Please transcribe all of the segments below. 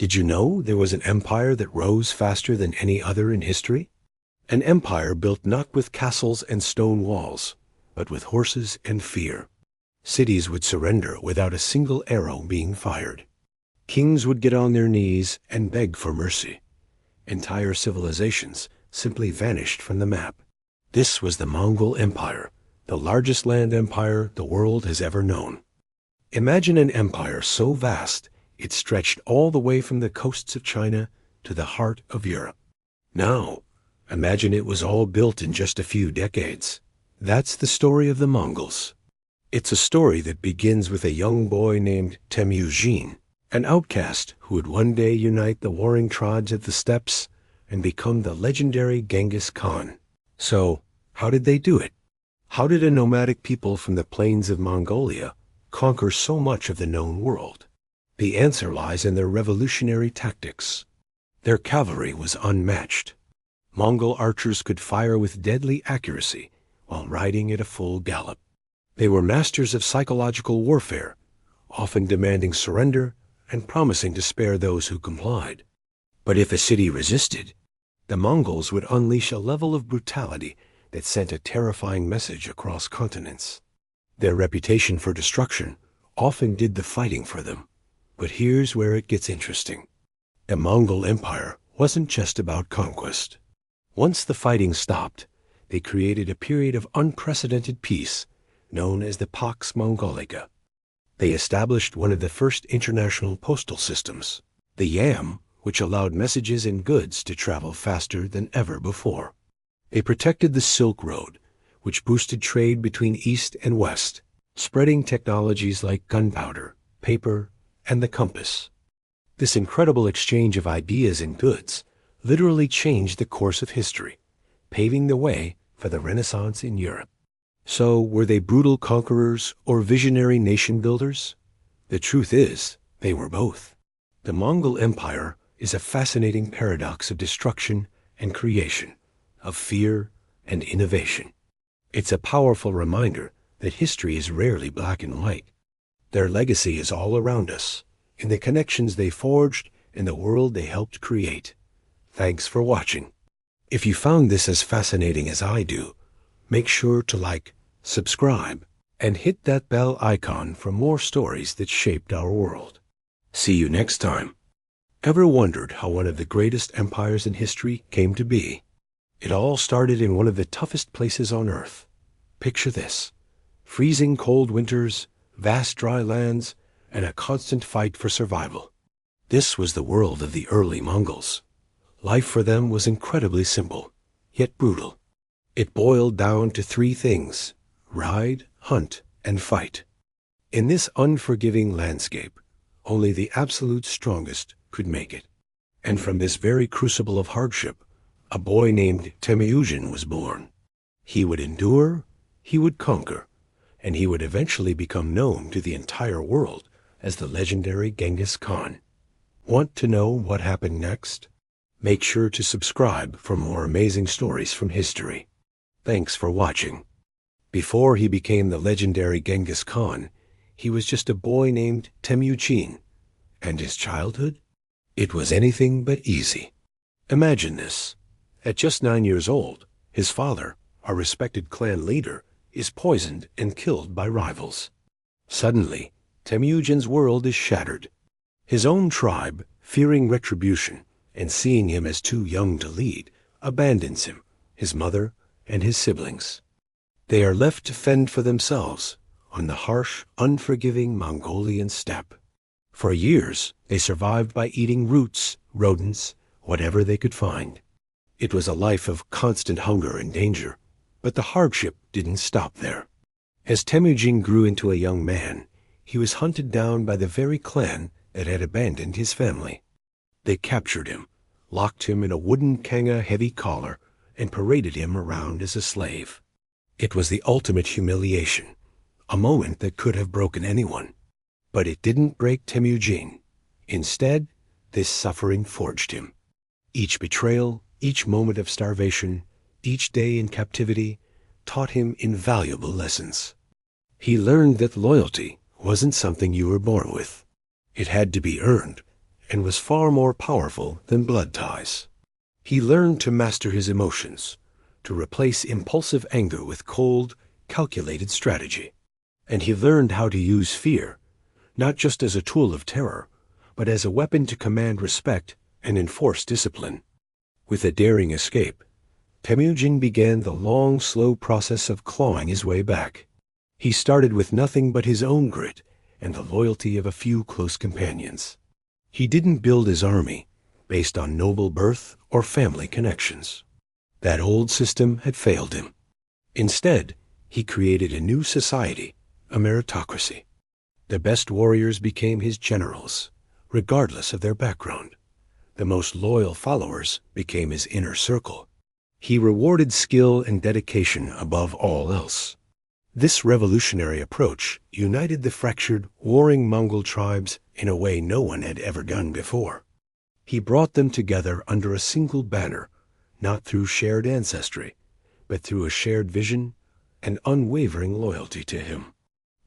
Did you know there was an empire that rose faster than any other in history? An empire built not with castles and stone walls, but with horses and fear. Cities would surrender without a single arrow being fired. Kings would get on their knees and beg for mercy. Entire civilizations simply vanished from the map. This was the Mongol Empire, the largest land empire the world has ever known. Imagine an empire so vast it stretched all the way from the coasts of China to the heart of Europe. Now, imagine it was all built in just a few decades. That's the story of the Mongols. It's a story that begins with a young boy named Temujin, an outcast who would one day unite the warring tribes of the steppes and become the legendary Genghis Khan. So, how did they do it? How did a nomadic people from the plains of Mongolia conquer so much of the known world? The answer lies in their revolutionary tactics. Their cavalry was unmatched. Mongol archers could fire with deadly accuracy while riding at a full gallop. They were masters of psychological warfare, often demanding surrender and promising to spare those who complied. But if a city resisted, the Mongols would unleash a level of brutality that sent a terrifying message across continents. Their reputation for destruction often did the fighting for them. But here's where it gets interesting. The Mongol Empire wasn't just about conquest. Once the fighting stopped, they created a period of unprecedented peace known as the Pax Mongolica. They established one of the first international postal systems, the yam, which allowed messages and goods to travel faster than ever before. They protected the Silk Road, which boosted trade between East and West, spreading technologies like gunpowder, paper, and the compass. This incredible exchange of ideas and goods literally changed the course of history, paving the way for the Renaissance in Europe. So, were they brutal conquerors or visionary nation builders? The truth is, they were both. The Mongol Empire is a fascinating paradox of destruction and creation, of fear and innovation. It's a powerful reminder that history is rarely black and white. Their legacy is all around us, in the connections they forged and the world they helped create. Thanks for watching. If you found this as fascinating as I do, make sure to like, subscribe, and hit that bell icon for more stories that shaped our world. See you next time. Ever wondered how one of the greatest empires in history came to be? It all started in one of the toughest places on Earth. Picture this: freezing cold winters, vast dry lands, and a constant fight for survival. This was the world of the early Mongols. Life for them was incredibly simple, yet brutal. It boiled down to three things: ride, hunt, and fight. In this unforgiving landscape, only the absolute strongest could make it. And from this very crucible of hardship, a boy named Temujin was born. He would endure, he would conquer, and he would eventually become known to the entire world as the legendary Genghis Khan. Want to know what happened next? Make sure to subscribe for more amazing stories from history. Thanks for watching. Before he became the legendary Genghis Khan, he was just a boy named Temujin. And his childhood? It was anything but easy. Imagine this. At just 9 years old, his father, a respected clan leader, is poisoned and killed by rivals. Suddenly, Temujin's world is shattered. His own tribe, fearing retribution and seeing him as too young to lead, abandons him, his mother, and his siblings. They are left to fend for themselves on the harsh, unforgiving Mongolian steppe. For years, they survived by eating roots, rodents, whatever they could find. It was a life of constant hunger and danger, but the hardship didn't stop there. As Temujin grew into a young man, he was hunted down by the very clan that had abandoned his family. They captured him, locked him in a wooden kanga heavy collar, and paraded him around as a slave. It was the ultimate humiliation, a moment that could have broken anyone. But it didn't break Temujin. Instead, this suffering forged him. Each betrayal, each moment of starvation, each day in captivity, taught him invaluable lessons. He learned that loyalty wasn't something you were born with. It had to be earned, and was far more powerful than blood ties. He learned to master his emotions, to replace impulsive anger with cold, calculated strategy. And he learned how to use fear, not just as a tool of terror, but as a weapon to command respect and enforce discipline. With a daring escape, Temujin began the long, slow process of clawing his way back. He started with nothing but his own grit and the loyalty of a few close companions. He didn't build his army based on noble birth or family connections. That old system had failed him. Instead, he created a new society, a meritocracy. The best warriors became his generals, regardless of their background. The most loyal followers became his inner circle. He rewarded skill and dedication above all else. This revolutionary approach united the fractured, warring Mongol tribes in a way no one had ever done before. He brought them together under a single banner, not through shared ancestry, but through a shared vision and unwavering loyalty to him.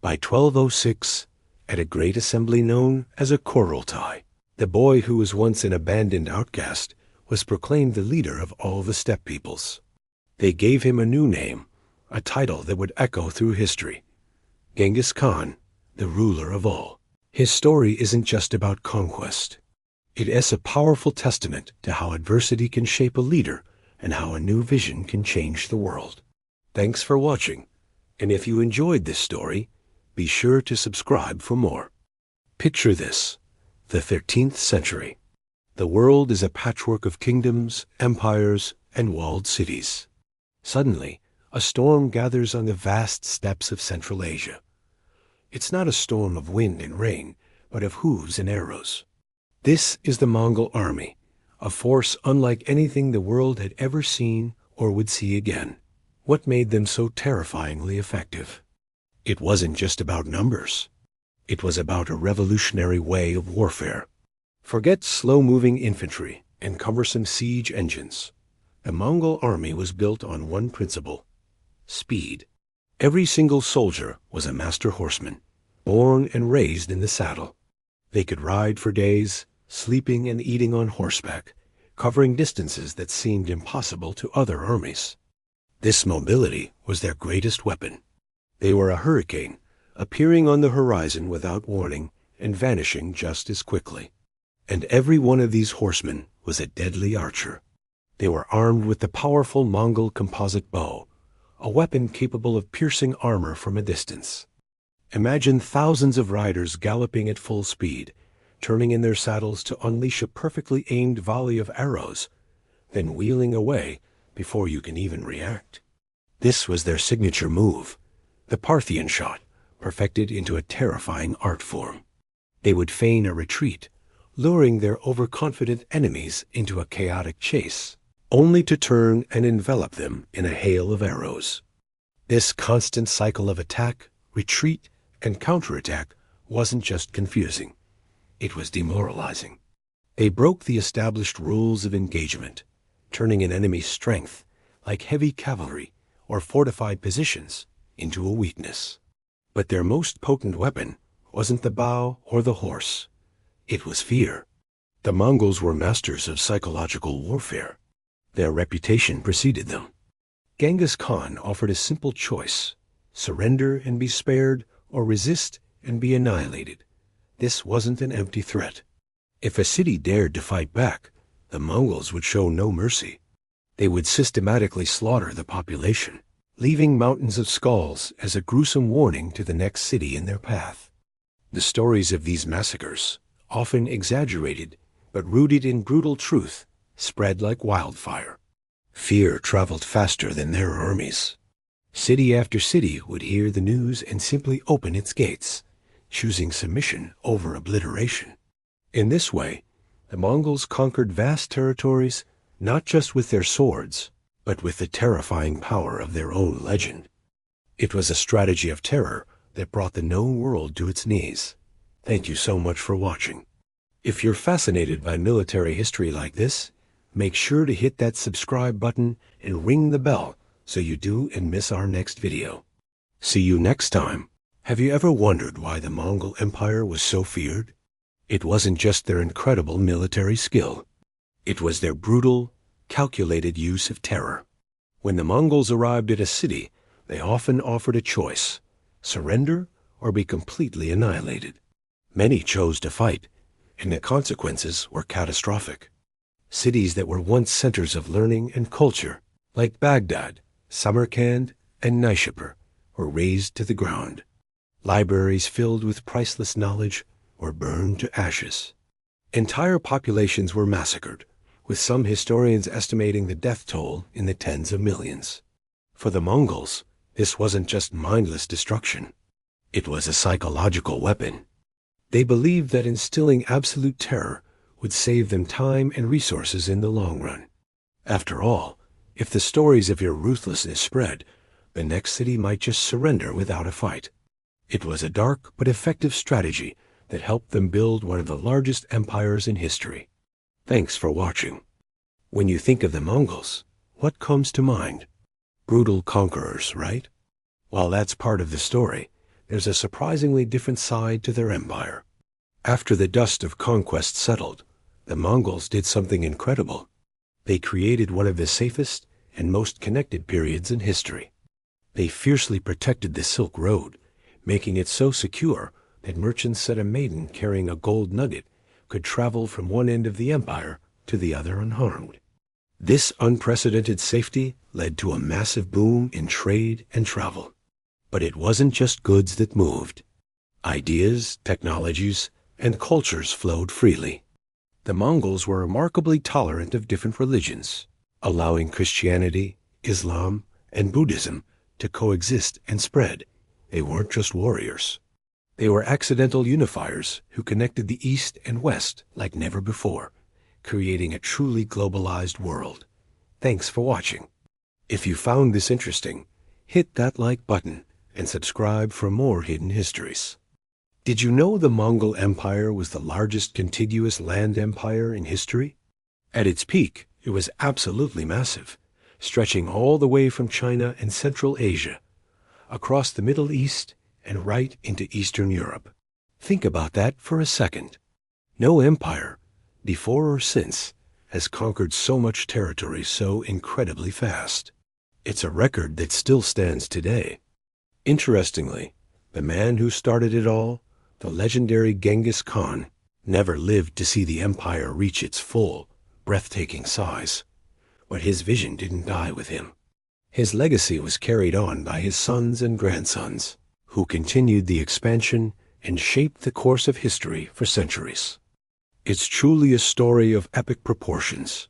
By 1206, at a great assembly known as a Kurultai, the boy who was once an abandoned outcast was proclaimed the leader of all the steppe peoples. They gave him a new name, a title that would echo through history: Genghis Khan, the ruler of all. His story isn't just about conquest. It is a powerful testament to how adversity can shape a leader and how a new vision can change the world. Thanks for watching, and if you enjoyed this story, be sure to subscribe for more. Picture this: the 13th century. The world is a patchwork of kingdoms, empires, and walled cities. Suddenly, a storm gathers on the vast steppes of Central Asia. It's not a storm of wind and rain, but of hooves and arrows. This is the Mongol army, a force unlike anything the world had ever seen or would see again. What made them so terrifyingly effective? It wasn't just about numbers. It was about a revolutionary way of warfare. Forget slow-moving infantry and cumbersome siege engines. The Mongol army was built on one principle: speed. Every single soldier was a master horseman, born and raised in the saddle. They could ride for days, sleeping and eating on horseback, covering distances that seemed impossible to other armies. This mobility was their greatest weapon. They were a hurricane, appearing on the horizon without warning and vanishing just as quickly. And every one of these horsemen was a deadly archer. They were armed with the powerful Mongol composite bow, a weapon capable of piercing armor from a distance. Imagine thousands of riders galloping at full speed, turning in their saddles to unleash a perfectly aimed volley of arrows, then wheeling away before you can even react. This was their signature move, the Parthian shot, perfected into a terrifying art form. They would feign a retreat, luring their overconfident enemies into a chaotic chase, only to turn and envelop them in a hail of arrows. This constant cycle of attack, retreat, and counterattack wasn't just confusing. It was demoralizing. They broke the established rules of engagement, turning an enemy's strength, like heavy cavalry or fortified positions, into a weakness. But their most potent weapon wasn't the bow or the horse. It was fear. The Mongols were masters of psychological warfare. Their reputation preceded them. Genghis Khan offered a simple choice: surrender and be spared, or resist and be annihilated. This wasn't an empty threat. If a city dared to fight back, the Mongols would show no mercy. They would systematically slaughter the population, leaving mountains of skulls as a gruesome warning to the next city in their path. The stories of these massacres, often exaggerated but rooted in brutal truth, spread like wildfire. Fear traveled faster than their armies. City after city would hear the news and simply open its gates, choosing submission over obliteration. In this way, the Mongols conquered vast territories not just with their swords, but with the terrifying power of their own legend. It was a strategy of terror that brought the known world to its knees. Thank you so much for watching. If you're fascinated by military history like this, make sure to hit that subscribe button and ring the bell so you don't miss our next video. See you next time. Have you ever wondered why the Mongol Empire was so feared? It wasn't just their incredible military skill. It was their brutal, calculated use of terror. When the Mongols arrived at a city, they often offered a choice: surrender or be completely annihilated. Many chose to fight, and the consequences were catastrophic. Cities that were once centers of learning and culture, like Baghdad, Samarkand, and Nishapur, were razed to the ground. Libraries filled with priceless knowledge were burned to ashes. Entire populations were massacred, with some historians estimating the death toll in the tens of millions. For the Mongols, this wasn't just mindless destruction. It was a psychological weapon. They believed that instilling absolute terror would save them time and resources in the long run. After all, if the stories of your ruthlessness spread, the next city might just surrender without a fight. It was a dark but effective strategy that helped them build one of the largest empires in history. Thanks for watching. When you think of the Mongols, what comes to mind? Brutal conquerors, right? While that's part of the story, there's a surprisingly different side to their empire. After the dust of conquest settled, the Mongols did something incredible. They created one of the safest and most connected periods in history. They fiercely protected the Silk Road, making it so secure that merchants said a maiden carrying a gold nugget could travel from one end of the empire to the other unharmed. This unprecedented safety led to a massive boom in trade and travel. But it wasn't just goods that moved. Ideas, technologies, and cultures flowed freely. The Mongols were remarkably tolerant of different religions, allowing Christianity, Islam, and Buddhism to coexist and spread. They weren't just warriors. They were accidental unifiers who connected the East and West like never before, creating a truly globalized world. Thanks for watching. If you found this interesting, hit that like button and subscribe for more hidden histories. Did you know the Mongol Empire was the largest contiguous land empire in history? At its peak, it was absolutely massive, stretching all the way from China and Central Asia, across the Middle East, and right into Eastern Europe. Think about that for a second. No empire, before or since, has conquered so much territory so incredibly fast. It's a record that still stands today. Interestingly, the man who started it all, the legendary Genghis Khan, never lived to see the empire reach its full, breathtaking size. But his vision didn't die with him. His legacy was carried on by his sons and grandsons, who continued the expansion and shaped the course of history for centuries. It's truly a story of epic proportions.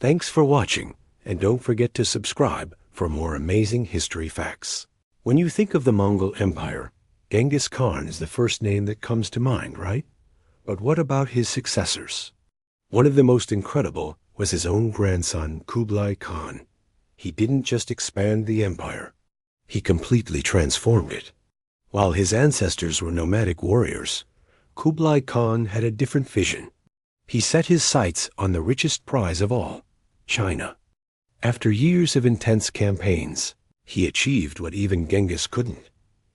Thanks for watching, and don't forget to subscribe for more amazing history facts. When you think of the Mongol Empire, Genghis Khan is the first name that comes to mind, right? But what about his successors? One of the most incredible was his own grandson, Kublai Khan. He didn't just expand the empire. He completely transformed it. While his ancestors were nomadic warriors, Kublai Khan had a different vision. He set his sights on the richest prize of all, China. After years of intense campaigns, he achieved what even Genghis couldn't.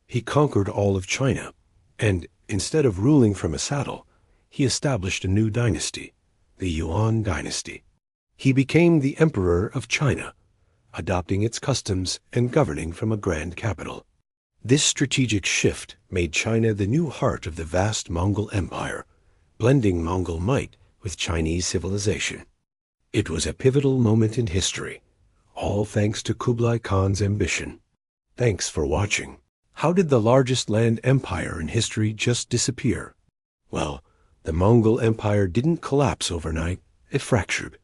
He conquered all of China, and instead of ruling from a saddle, he established a new dynasty, the Yuan dynasty. He became the Emperor of China, adopting its customs and governing from a grand capital. This strategic shift made China the new heart of the vast Mongol Empire, blending Mongol might with Chinese civilization. It was a pivotal moment in history, all thanks to Kublai Khan's ambition. Thanks for watching. How did the largest land empire in history just disappear? Well, the Mongol Empire didn't collapse overnight, it fractured.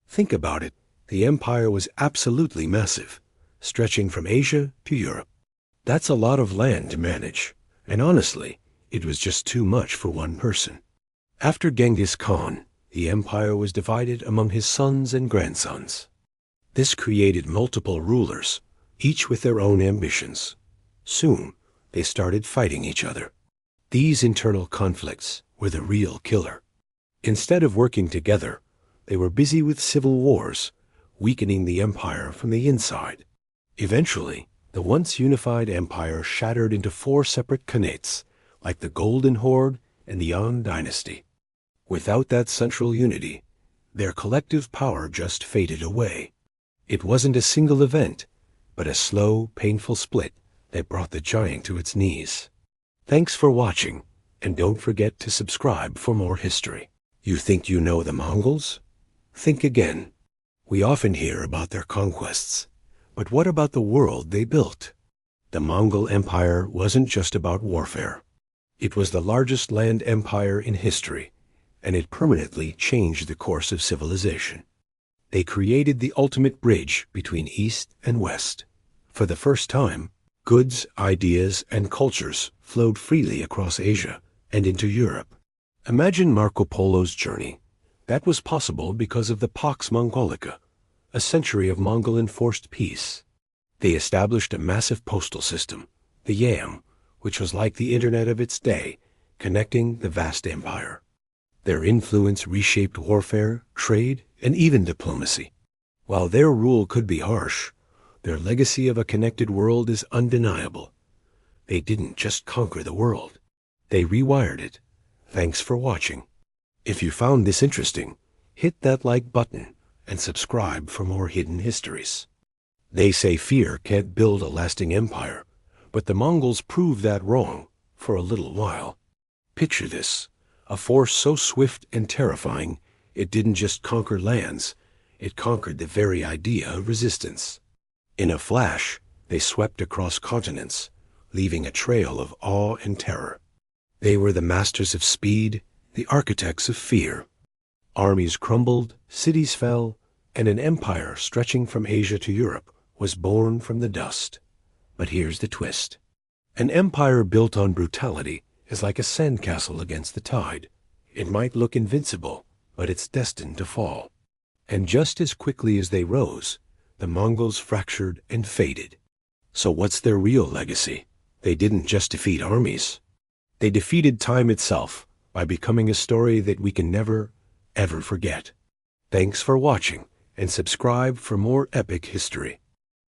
Think about it. The empire was absolutely massive, stretching from Asia to Europe. That's a lot of land to manage, and honestly, it was just too much for one person. After Genghis Khan, the empire was divided among his sons and grandsons. This created multiple rulers, each with their own ambitions. Soon, they started fighting each other. These internal conflicts were the real killer. Instead of working together, they were busy with civil wars, weakening the empire from the inside. Eventually, the once unified empire shattered into 4 separate khanates, like the Golden Horde and the Yuan dynasty. Without that central unity, their collective power just faded away. It wasn't a single event, but a slow, painful split that brought the giant to its knees. Thanks for watching, and don't forget to subscribe for more history. You think you know the Mongols? Think again. We often hear about their conquests, but what about the world they built? The Mongol Empire wasn't just about warfare. It was the largest land empire in history, and it permanently changed the course of civilization. They created the ultimate bridge between East and West. For the first time, goods, ideas, and cultures flowed freely across Asia and into Europe. Imagine Marco Polo's journey. That was possible because of the Pax Mongolica, a century of Mongol-enforced peace. They established a massive postal system, the Yam, which was like the internet of its day, connecting the vast empire. Their influence reshaped warfare, trade, and even diplomacy. While their rule could be harsh, their legacy of a connected world is undeniable. They didn't just conquer the world. They rewired it. Thanks for watching. If you found this interesting, hit that like button and subscribe for more hidden histories. They say fear can't build a lasting empire, but the Mongols proved that wrong for a little while. Picture this, a force so swift and terrifying, it didn't just conquer lands, it conquered the very idea of resistance. In a flash, they swept across continents, leaving a trail of awe and terror. They were the masters of speed, the architects of fear. Armies crumbled, cities fell, and an empire stretching from Asia to Europe was born from the dust. But here's the twist. An empire built on brutality is like a sandcastle against the tide. It might look invincible, but it's destined to fall. And just as quickly as they rose, the Mongols fractured and faded. So what's their real legacy? They didn't just defeat armies. They defeated time itself by becoming a story that we can never, ever forget. Thanks for watching, and subscribe for more epic history.